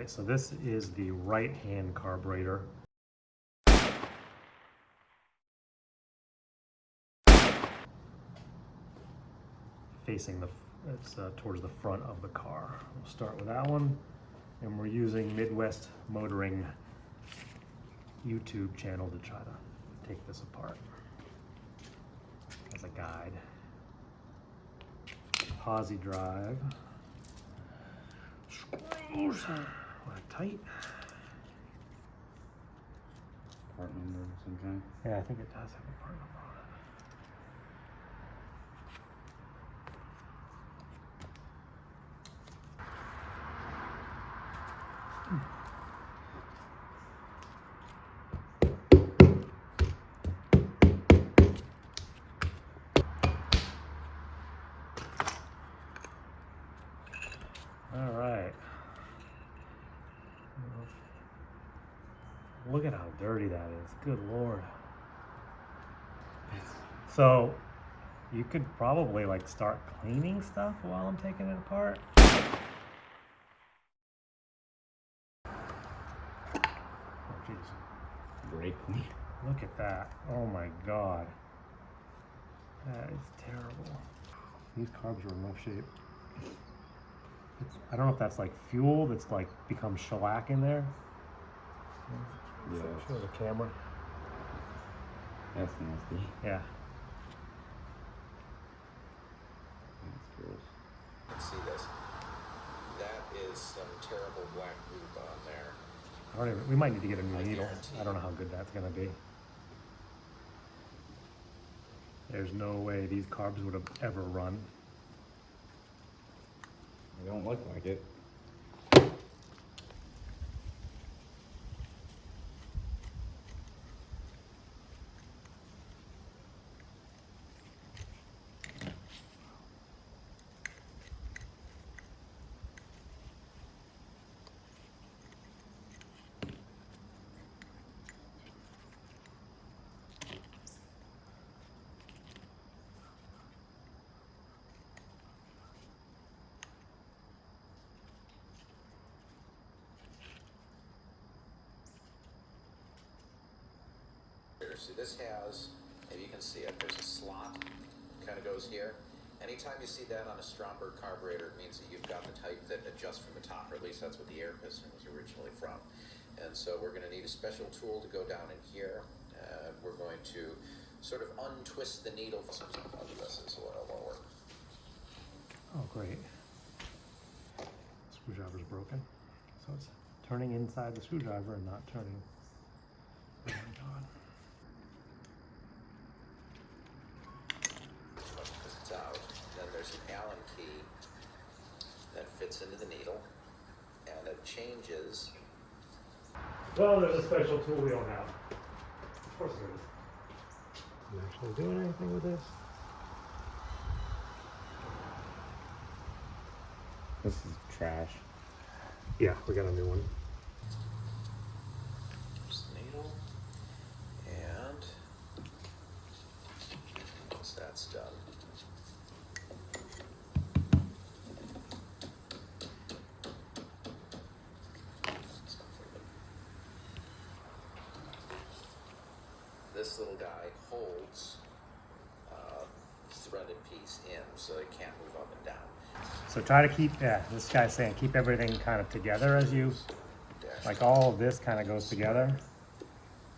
Okay, so this is the right-hand carburetor. Facing it's towards the front of the car. We'll start with that one, and we're using Midwest Motoring YouTube channel to try to take this apart as a guide. Posi drive. Screws are tight. Part number of some kind? Yeah, I think it does have a part number on it. All right. Look at how dirty that is. Good Lord. So you could probably like start cleaning stuff while I'm taking it apart. Oh jeez. Great clean. Look at that. Oh my God. That is terrible. These carbs are in rough shape. I don't know if that's like fuel that's like become shellac in there. Yeah. Show the camera. That's nasty. Yeah. That's gross. Let's see this. That is some terrible black goop on there. I don't even, we might need to get a new needle. I don't know how good that's gonna be. There's no way these carbs would have ever run. They don't look like it. See, this has, maybe you can see it, there's a slot, kind of goes here. Anytime you see that on a Stromberg carburetor, it means that you've got the type that adjusts from the top, or at least that's what the air piston was originally from. And so we're going to need a special tool to go down in here. We're going to sort of untwist the needle. I'll do this as well, it won't work. Oh, great. Screwdriver's broken. So it's turning inside the screwdriver and not turning. Oh my God. It's out. Then there's an Allen key that fits into the needle, and it changes. Well, there's a special tool we don't have. Of course there is. Are you actually doing anything with this? This is trash. Yeah, we got a new one. There's the needle, and once that's done, this little guy holds threaded piece in so it can't move up and down. So try to keep, yeah, this guy's saying keep everything kind of together as you, like all of this kind of goes together.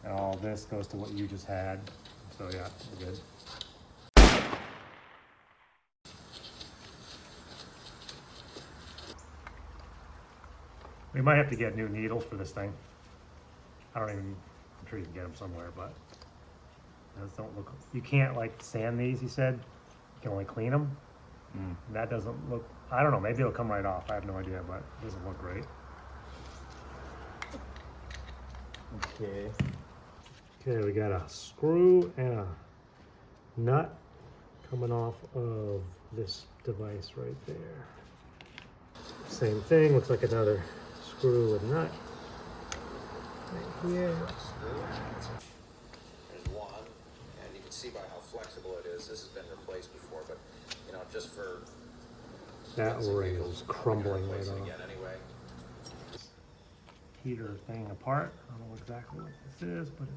And all of this goes to what you just had. So yeah, we're good. We might have to get new needles for this thing. I don't even, I'm sure you can get them somewhere, but those don't look, you can't like sand these, he said. You can only clean them. That doesn't look, I don't know, maybe it'll come right off. I have no idea, but it doesn't look great. Okay. Okay, we got a screw and a nut coming off of this device right there. Same thing, looks like another screw and nut right here. There's one, and you can see by how flexible it is. This has been replaced before, but you know, just for that rail's crumbling right replace it off. again anyway. heater thing apart. I don't know exactly what this is, but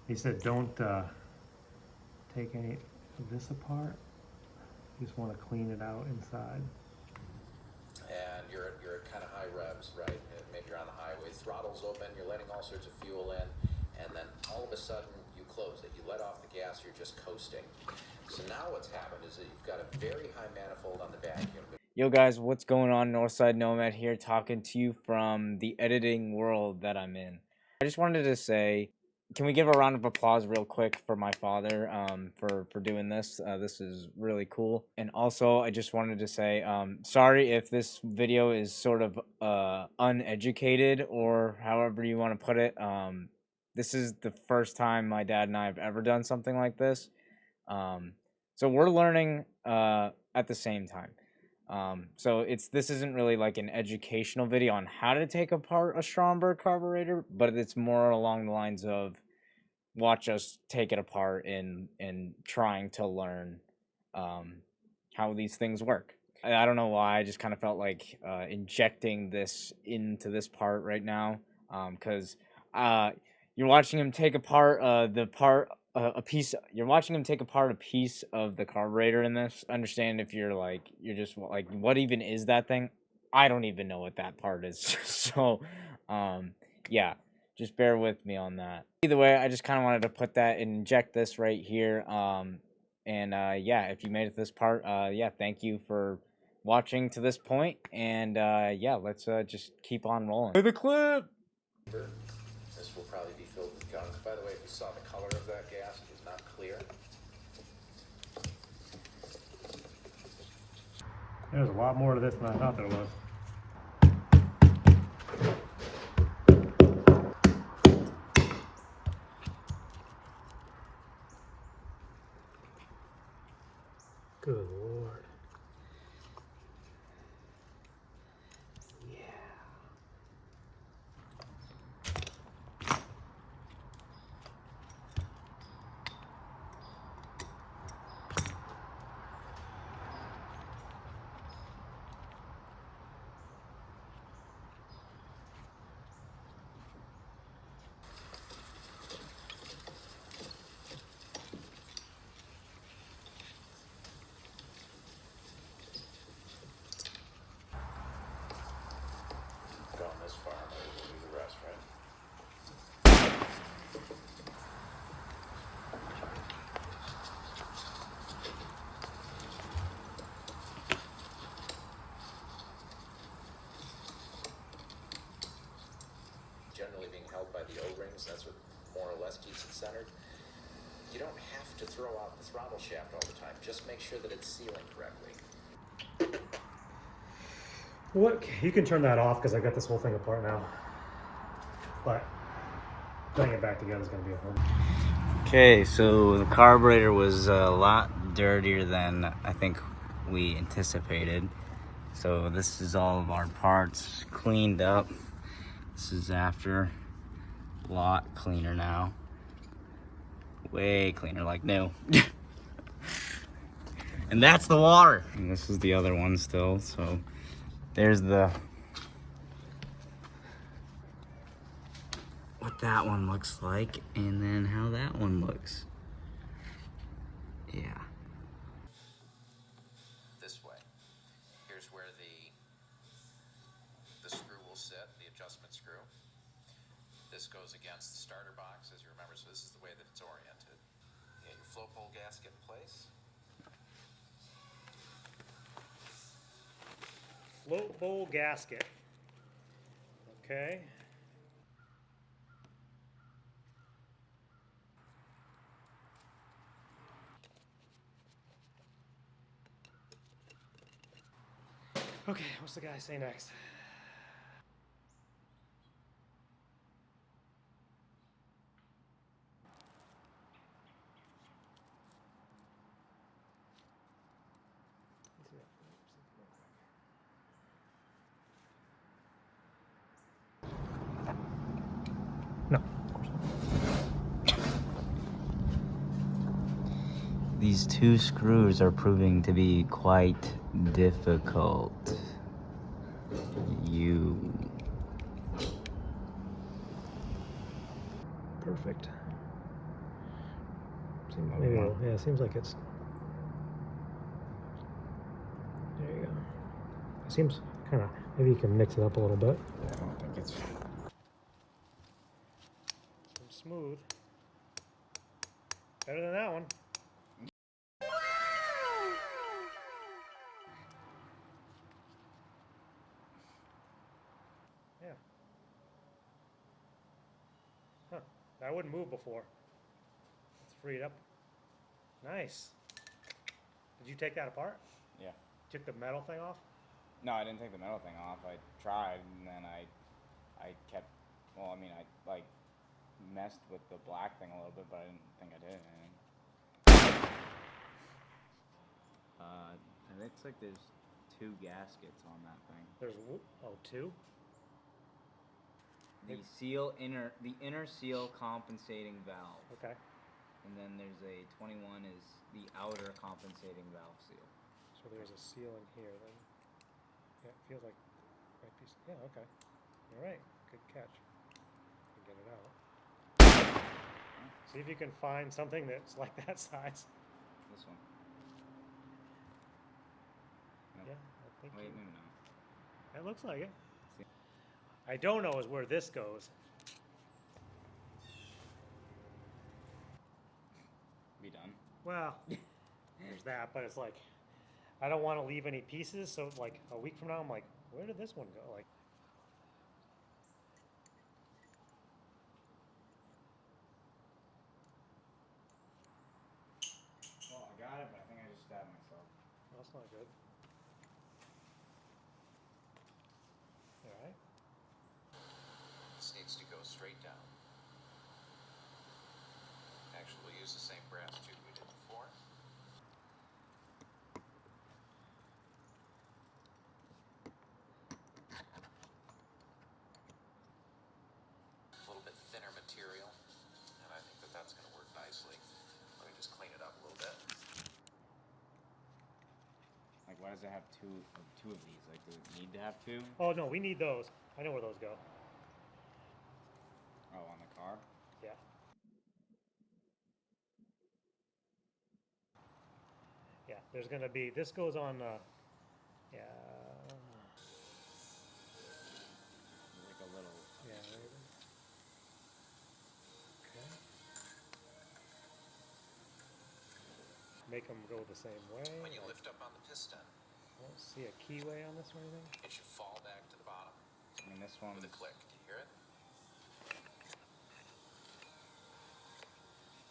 he said don't take any of this apart. You just want to clean it out inside. And you're at kind of high revs, right? Maybe you're on the highway, throttle's open, you're letting all sorts of fuel in, and then all of a sudden you close it. You let off the gas, you're just coasting. So now what's happened is that you've got a very high manifold on the vacuum. Yo guys, what's going on? Northside Nomad here, talking to you from the editing world that I'm in. I just wanted to say, can we give a round of applause real quick for my father for doing this? This is really cool. And also, I just wanted to say, sorry if this video is sort of uneducated or however you want to put it. This is the first time my dad and I have ever done something like this. So we're learning at the same time. So this isn't really like an educational video on how to take apart a Stromberg carburetor, but it's more along the lines of watch us take it apart and trying to learn how these things work. I don't know why, I just kind of felt like injecting this into this part right now, because you're watching him take apart you're watching him take apart a piece of the carburetor in this. Understand if you're just like, what even is that thing? I don't even know what that part is. So yeah, just bear with me on that. Either way, I just kind of wanted to put that and inject this right here. Yeah, if you made it this part, yeah, thank you for watching to this point. And yeah, let's just keep on rolling. Play the clip. This will probably be filled with gunk. By the way, if you saw the color of that gas, it is not clear. There's a lot more to this than I thought there was. Good Lord. Yeah. Gone this far, maybe we'll do the rest, right? Generally being held by the O-rings, that's what more or less keeps it centered. You don't have to throw out the throttle shaft all the time. Just make sure that it's sealing correctly. What? You can turn that off because I got this whole thing apart now. But putting it back together is going to be a home. Okay, so the carburetor was a lot dirtier than I think we anticipated. So this is all of our parts cleaned up. This is after. A lot cleaner now. Way cleaner, like new. And that's the water. And this is the other one still, so there's what that one looks like, and then how that one looks. Yeah. This way. Here's where the screw will sit, the adjustment screw. This goes against the starter box, as you remember, so this is the way that it's oriented. You get your float pole gasket in place. Float bowl gasket. Okay. Okay, what's the guy say next? No, of course not. These two screws are proving to be quite difficult. perfect. Load Maybe more. yeah, it seems like it's. There you go. It seems kind of. Maybe you can mix it up a little bit. Yeah, I don't think it's. Seems smooth. Better than that one. Yeah. Huh. That wouldn't move before. It's freed up. Nice. Did you take that apart? Yeah. Took the metal thing off? No, I didn't take the metal thing off. I tried, and then I kept. Well, I mean, I like messed with the black thing a little bit, but I didn't think I did anything. It looks like there's 2 gaskets on that thing. There's two. The inner seal compensating valve. Okay. And then there's a 21 is the outer compensating valve seal. So there's a seal in here then. Yeah, it feels like might be. Yeah. Okay. All right. Good catch. Get it out. See if you can find something that's like that size. This one. Nope. Yeah, I think. Wait, maybe not. That looks like it. I don't know is where this goes. Be done. Well, there's that, but it's like I don't want to leave any pieces. So like a week from now, I'm like, where did this one go? Like. Well, I got it, but I think I just stabbed myself. That's not good. All right. This needs to go straight down. Actually, we'll use the same brass tube we did before. A little bit thinner material, and I think that that's going to work nicely. Let me just clean it up a little bit. Like, why does it have two of these? Like, does it need to have 2? Oh no, we need those. I know where those go. Oh, on the car? Yeah. Yeah. There's gonna be. This goes on. Yeah. Like a little. Yeah. There it is. Okay. Make them go the same way. When you Like, lift up on the piston, I don't see a keyway on this or anything. it should fall back to the bottom I mean, this one. with a click. Do you hear it?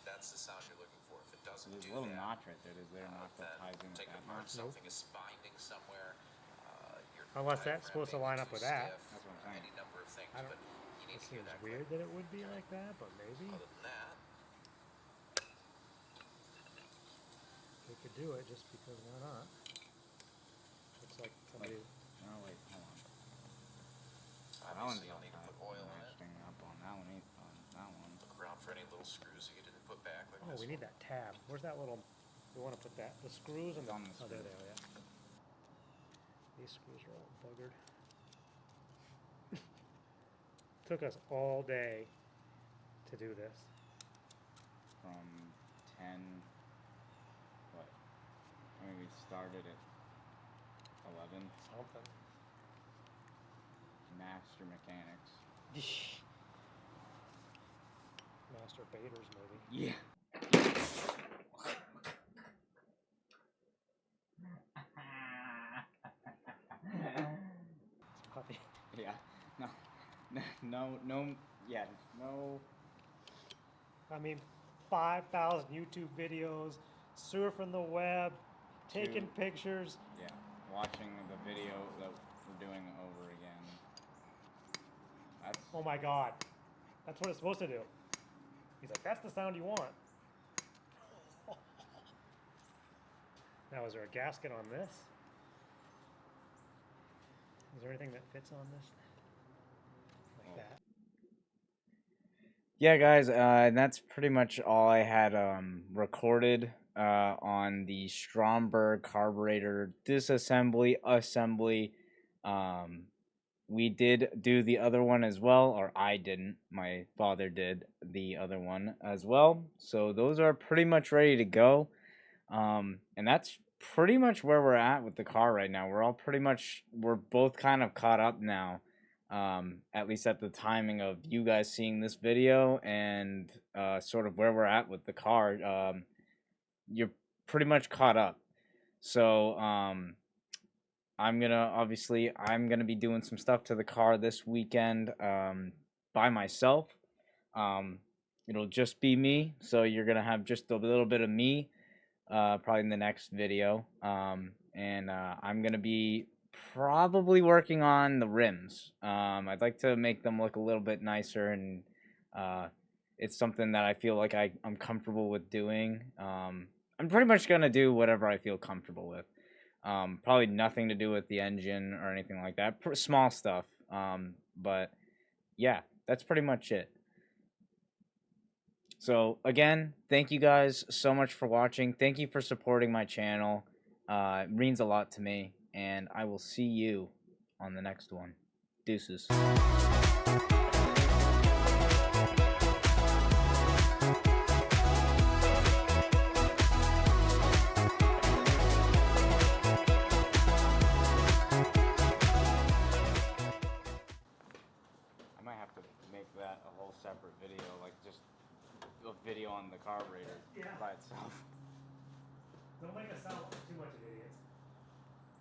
That's the sound you're looking for. If it doesn't There's do a little that, notch right there. Is there a notch that ties in with take that apart notch? something is binding somewhere. Your Unless that's diaphragm supposed to may be line up too with that. stiff, That's what I'm saying. Any number of things, I don't. but you need It to hear seems that weird click. that it would be like that, but maybe Other than that, they could do it just because why not? Looks like somebody. No, wait, hold on. obviously you'll need to put oil in it. Matching up on that one. On that one. Look around for any little screws that you didn't put back. Like Oh, this we need one. that tab. Where's that little? We want to put that. The screws and It's on the Oh, there they screws. are. Yeah. These screws are all buggered. Took us all day to do this. From 10. What? I mean, we started at 11. Something. Master mechanics. Master Baiters, maybe. Yeah. Puppy. Yeah. No. Yeah. No. I mean, 5,000 YouTube videos, surfing the web, taking pictures. Yeah. Watching the video that we're doing over again. That's. Oh my God. That's what it's supposed to do. He's like, that's the sound you want. Now, is there a gasket on this? Is there anything that fits on this? Like that? Yeah, guys, and that's pretty much all I had recorded on the Stromberg carburetor disassembly assembly we did do the other one as well, or I didn't. My father did the other one as well. So those are pretty much ready to go. And that's pretty much where we're at with the car right now. We're both kind of caught up now. At least at the timing of you guys seeing this video and sort of where we're at with the car. You're pretty much caught up. So I'm gonna be doing some stuff to the car this weekend by myself. It'll just be me, so you're gonna have just a little bit of me probably in the next video. And I'm gonna be probably working on the rims. I'd like to make them look a little bit nicer, and it's something that I feel like I'm comfortable with doing. I'm pretty much gonna do whatever I feel comfortable with. Probably nothing to do with the engine or anything like that. Small stuff. But yeah, that's pretty much it. So again, thank you guys so much for watching. Thank you for supporting my channel. It means a lot to me, and I will see you on the next one. Deuces. I might have to make that a whole separate video, like just a video on the carburetor by itself. Don't make us sound too much of idiots.